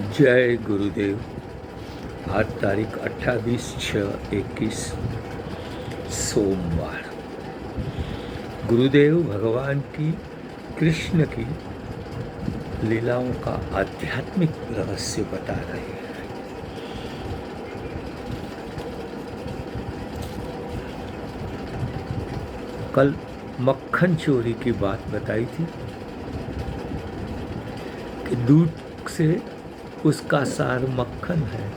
जय गुरुदेव। आज तारीख 28/6/21 सोमवार। गुरुदेव भगवान की कृष्ण की लीलाओं का आध्यात्मिक रहस्य बता रहे हैं। कल मक्खन चोरी की बात बताई थी कि दूध से उसका सार मक्खन है,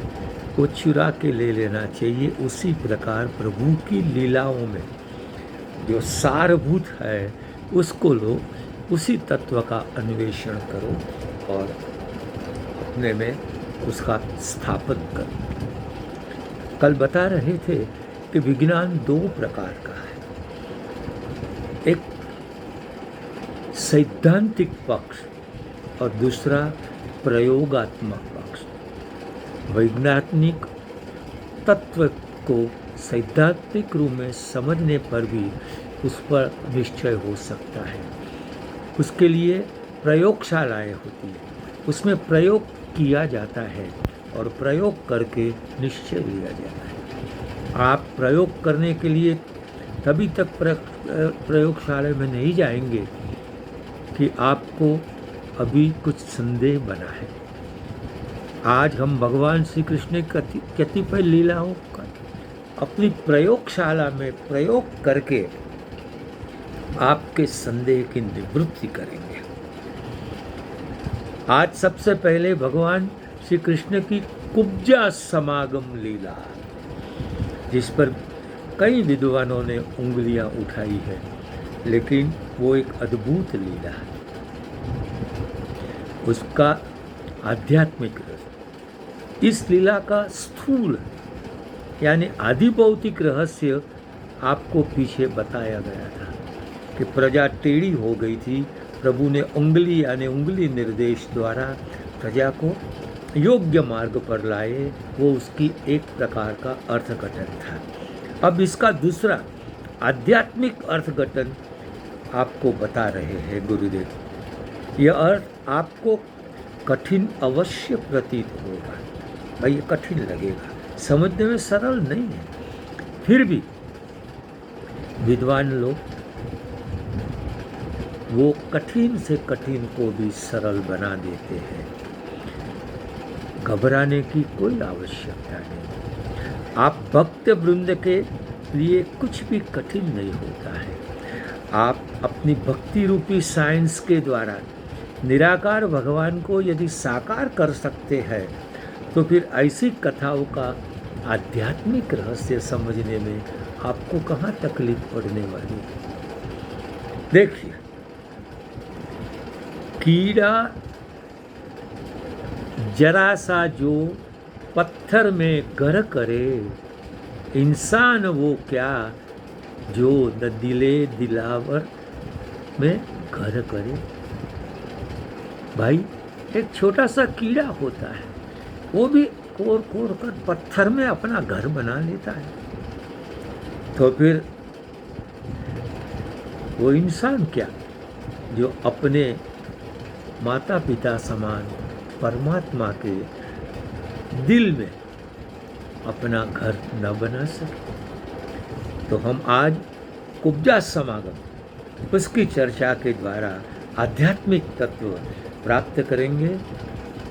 वो चुरा के ले लेना चाहिए। उसी प्रकार प्रभु की लीलाओं में जो सारभूत है उसको लो, उसी तत्व का अन्वेषण करो और अपने में उसका स्थापन करो। कल बता रहे थे कि विज्ञान दो प्रकार का है, एक सैद्धांतिक पक्ष और दूसरा प्रयोगात्मक पक्ष। वैज्ञानिक तत्व को सैद्धांतिक रूप में समझने पर भी उस पर निश्चय हो सकता है। उसके लिए प्रयोगशालाएं होती हैं, उसमें प्रयोग किया जाता है और प्रयोग करके निश्चय लिया जाता है। आप प्रयोग करने के लिए तभी तक प्रयोगशाला में नहीं जाएंगे कि आपको अभी कुछ संदेह बना है। आज हम भगवान श्री कृष्ण की कतिपय लीलाओं का अपनी प्रयोगशाला में प्रयोग करके आपके संदेह की निवृत्ति करेंगे। आज सबसे पहले भगवान श्री कृष्ण की कुब्जा समागम लीला, जिस पर कई विद्वानों ने उंगलियां उठाई है, लेकिन वो एक अद्भुत लीला है। उसका आध्यात्मिक रहस्य, इस लीला का स्थूल यानी आदि भौतिक रहस्य आपको पीछे बताया गया था कि प्रजा टेढ़ी हो गई थी। प्रभु ने उंगली यानी उंगली निर्देश द्वारा प्रजा को योग्य मार्ग पर लाए। वो उसकी एक प्रकार का अर्थघटन था। अब इसका दूसरा आध्यात्मिक अर्थघटन आपको बता रहे हैं गुरुदेव। यह अर्थ आपको कठिन अवश्य प्रतीत होगा, भाई ये कठिन लगेगा, समझने में सरल नहीं है, फिर भी विद्वान लोग वो कठिन से कठिन को भी सरल बना देते हैं। घबराने की कोई आवश्यकता नहीं। आप भक्त वृंद के लिए कुछ भी कठिन नहीं होता है। आप अपनी भक्ति रूपी साइंस के द्वारा निराकार भगवान को यदि साकार कर सकते हैं तो फिर ऐसी कथाओं का आध्यात्मिक रहस्य समझने में आपको कहाँ तकलीफ पड़ने वाली है। देखिए, कीड़ा जरा सा जो पत्थर में घर करे, इंसान वो क्या जो न दिले दिलावर में घर करे। भाई, एक छोटा सा कीड़ा होता है, वो भी कोर कोर कर पत्थर में अपना घर बना लेता है, तो फिर वो इंसान क्या जो अपने माता पिता समान परमात्मा के दिल में अपना घर न बना सके। तो हम आज कुब्जा समागम उसकी चर्चा के द्वारा आध्यात्मिक तत्व प्राप्त करेंगे,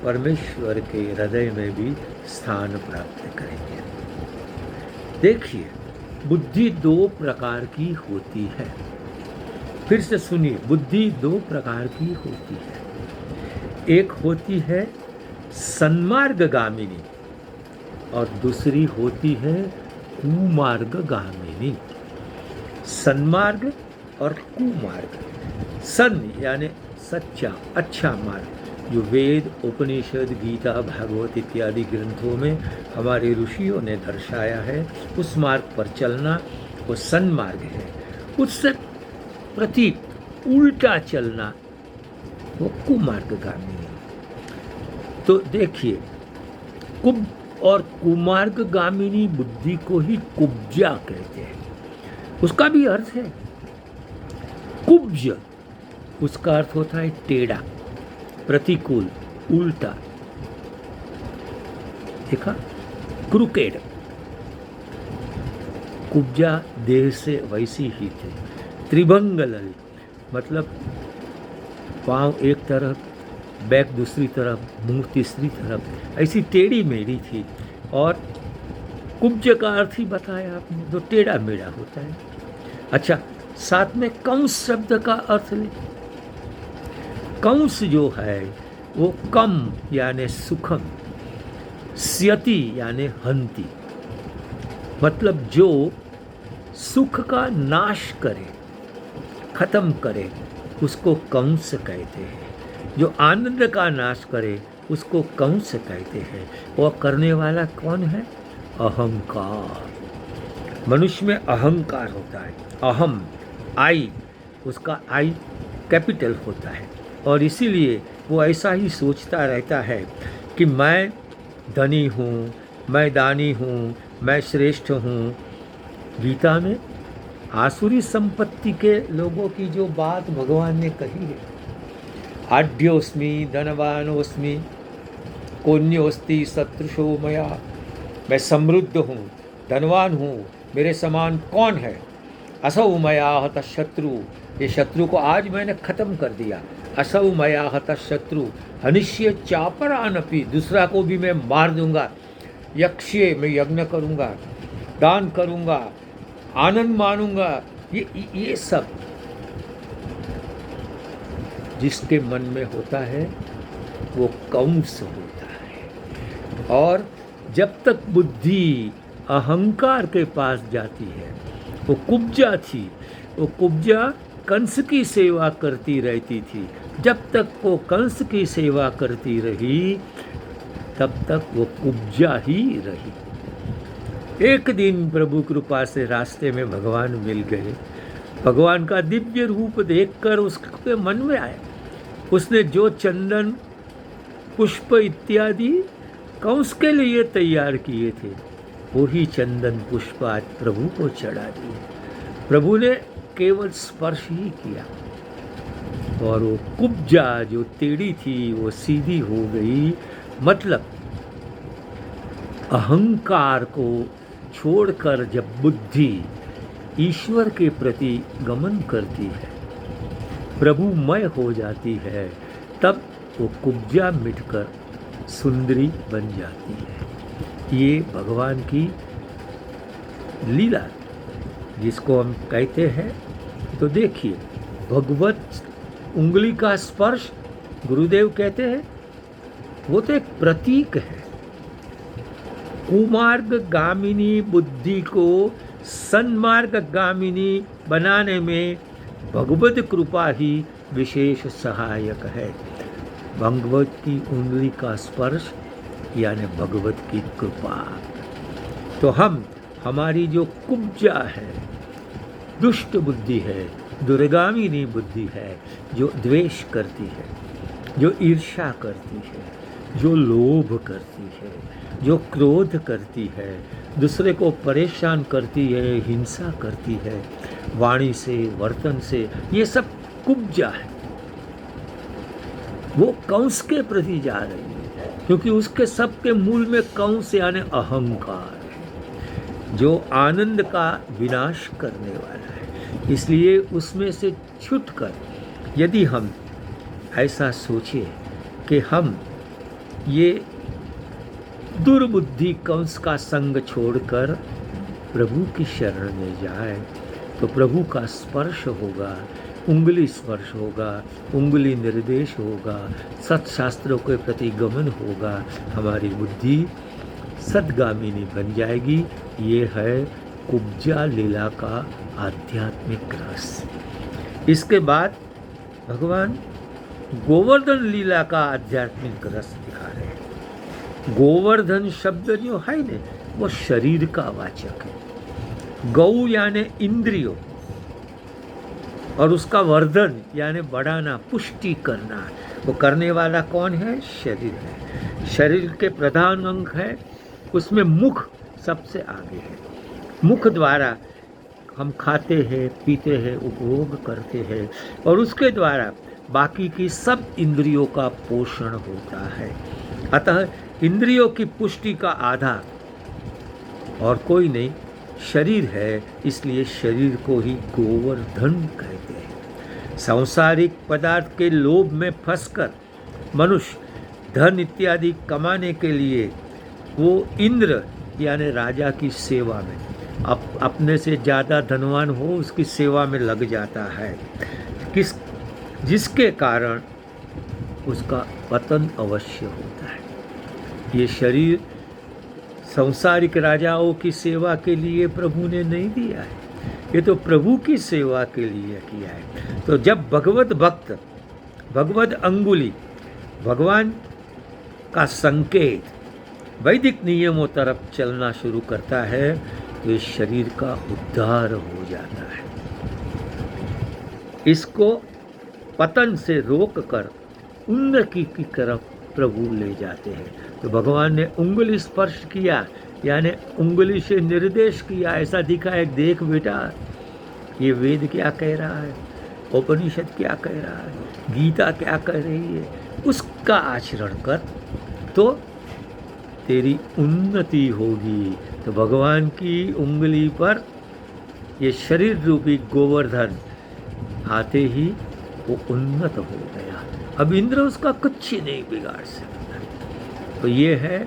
परमेश्वर के हृदय में भी स्थान प्राप्त करेंगे। देखिए, बुद्धि दो प्रकार की होती है। फिर से सुनिए, बुद्धि दो प्रकार की होती है। एक होती है सन्मार्गगामिनी और दूसरी होती है कुमार्गगामिनी। सन्मार्ग और कुमार्ग। सन यानी सच्चा, अच्छा मार्ग, जो वेद, उपनिषद, गीता, भागवत इत्यादि ग्रंथों में हमारे ऋषियों ने दर्शाया है, उस मार्ग पर चलना वो सन्मार्ग है। उससे प्रतीक उल्टा चलना वो कुमार्गगामी है। तो देखिए, कुब और कुमार्गगामिनी बुद्धि को ही कुब्जा कहते हैं। उसका भी अर्थ है कुब्ज, उसका अर्थ होता है टेढ़ा। प्रतिकूल, उल्टा, देखा, क्रुकेड। कुब्जा देह से वैसी ही थे। त्रिभंग ललित मतलब पाँव एक तरफ, बैक दूसरी तरफ, मुंह तीसरी तरफ, ऐसी टेढ़ी मेढ़ी थी। और कुब्ज का अर्थ ही बताया आपने, जो टेढ़ा मेढ़ा होता है। अच्छा, साथ में कंस शब्द का अर्थ ले। कंस जो है वो कम यानी सुखम, स्यति यानी हंति, मतलब जो सुख का नाश करे, खत्म करे, उसको कंस कहते हैं। जो आनंद का नाश करे उसको कंस कहते हैं। वह करने वाला कौन है? अहंकार। मनुष्य में अहंकार होता है। अहम, आई, उसका आई कैपिटल होता है। और इसीलिए वो ऐसा ही सोचता रहता है कि मैं धनी हूँ, मैं दानी हूँ, मैं श्रेष्ठ हूँ। गीता में आसुरी संपत्ति के लोगों की जो बात भगवान ने कही है, आढ्योस्मि धनवानोस्मि कोन्योस्ति सदृशो मया, मैं समृद्ध हूँ, धनवान हूँ, मेरे समान कौन है। असौ मया हतः शत्रु, ये शत्रु को आज मैंने खत्म कर दिया। असौ मया हतः शत्रु हनिष्ये चापरानपि, दूसरा को भी मैं मार दूंगा। यक्ष्ये, मैं यज्ञ करूंगा, दान करूंगा, आनंद मानूंगा। ये सब जिसके मन में होता है वो कंस होता है। और जब तक बुद्धि अहंकार के पास जाती है, वो कुब्जा थी, वो कुब्जा कंस की सेवा करती रहती थी। जब तक वो कंस की सेवा करती रही तब तक वो कुब्जा ही रही। एक दिन प्रभु कृपा से रास्ते में भगवान मिल गए। भगवान का दिव्य रूप देखकर उसके मन में आया, उसने जो चंदन पुष्प इत्यादि कंस के लिए तैयार किए थे, वही चंदन पुष्प आज प्रभु को चढ़ा दिए। प्रभु ने केवल स्पर्श ही किया और वो कुब्जा जो टेढ़ी थी वो सीधी हो गई। मतलब अहंकार को छोड़कर जब बुद्धि ईश्वर के प्रति गमन करती है, प्रभुमय हो जाती है, तब वो कुब्जा मिटकर सुंदरी बन जाती है। ये भगवान की लीला जिसको हम कहते हैं। तो देखिए, भगवत उंगली का स्पर्श गुरुदेव कहते हैं वो तो एक प्रतीक है। कुमार्ग गामिनी बुद्धि को सन्मार्ग गामिनी बनाने में भगवत कृपा ही विशेष सहायक है। भगवत की उंगली का स्पर्श यानी भगवत की कृपा। तो हमारी जो कुब्जा है, दुष्ट बुद्धि है, दुर्गामिनी बुद्धि है, जो द्वेष करती है, जो ईर्ष्या करती है, जो लोभ करती है, जो क्रोध करती है, दूसरे को परेशान करती है, हिंसा करती है, वाणी से, वर्तन से, ये सब कुब्जा है। वो कंस के प्रति जा रही है, क्योंकि उसके सबके मूल में कंस यानी अहंकार है, जो आनंद का विनाश करने वाला है। इसलिए उसमें से छूटकर यदि हम ऐसा सोचें कि हम ये दुर्बुद्धि कंस का संग छोड़कर प्रभु की शरण में जाए, तो प्रभु का स्पर्श होगा, उंगली स्पर्श होगा, उंगली निर्देश होगा, सत्शास्त्रों के प्रति गमन होगा, हमारी बुद्धि सद्गामिनी बन जाएगी। ये है कुब्जा लीला का आध्यात्मिक रस। इसके बाद भगवान गोवर्धन लीला का आध्यात्मिक रस दिखा रहे हैं। गोवर्धन शब्द जो है ने, वो शरीर का वाचक है। गौ यानी इंद्रियों, और उसका वर्धन यानी बढ़ाना, पुष्टि करना। वो करने वाला कौन है? शरीर है। शरीर के प्रधान अंग है, उसमें मुख सबसे आगे है। मुख द्वारा हम खाते हैं, पीते हैं, उपभोग करते हैं, और उसके द्वारा बाकी की सब इंद्रियों का पोषण होता है। अतः इंद्रियों की पुष्टि का आधार और कोई नहीं, शरीर है, इसलिए शरीर को ही गोवर्धन कहते हैं। सांसारिक पदार्थ के लोभ में फंसकर मनुष्य धन इत्यादि कमाने के लिए वो इंद्र यानी राजा की सेवा में, अपने से ज़्यादा धनवान हो उसकी सेवा में लग जाता है, जिसके कारण उसका पतन अवश्य होता है। ये शरीर सांसारिक राजाओं की सेवा के लिए प्रभु ने नहीं दिया है, ये तो प्रभु की सेवा के लिए किया है। तो जब भगवत भक्त, भगवत अंगुली, भगवान का संकेत वैदिक नियमों तरफ चलना शुरू करता है तो इस शरीर का उद्धार हो जाता है। इसको पतन से रोककर उन्नति की तरफ प्रभु ले जाते हैं। तो भगवान ने उंगली स्पर्श किया यानी उंगली से निर्देश किया, ऐसा दिखा है, देख बेटा ये वेद क्या कह रहा है, उपनिषद क्या कह रहा है, गीता क्या कह रही है, उसका आचरण कर तो तेरी उन्नति होगी। तो भगवान की उंगली पर ये शरीर रूपी गोवर्धन आते ही वो उन्नत हो गया। अब इंद्र उसका कुछ ही नहीं बिगाड़ सकता। तो ये है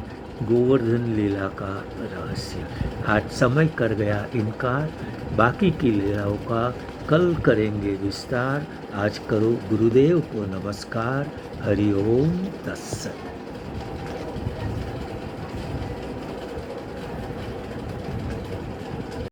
गोवर्धन लीला का रहस्य। आज समय कर गया इनकार, बाकी की लीलाओं का कल करेंगे विस्तार। आज करो गुरुदेव को नमस्कार। हरि ओम तत्सत।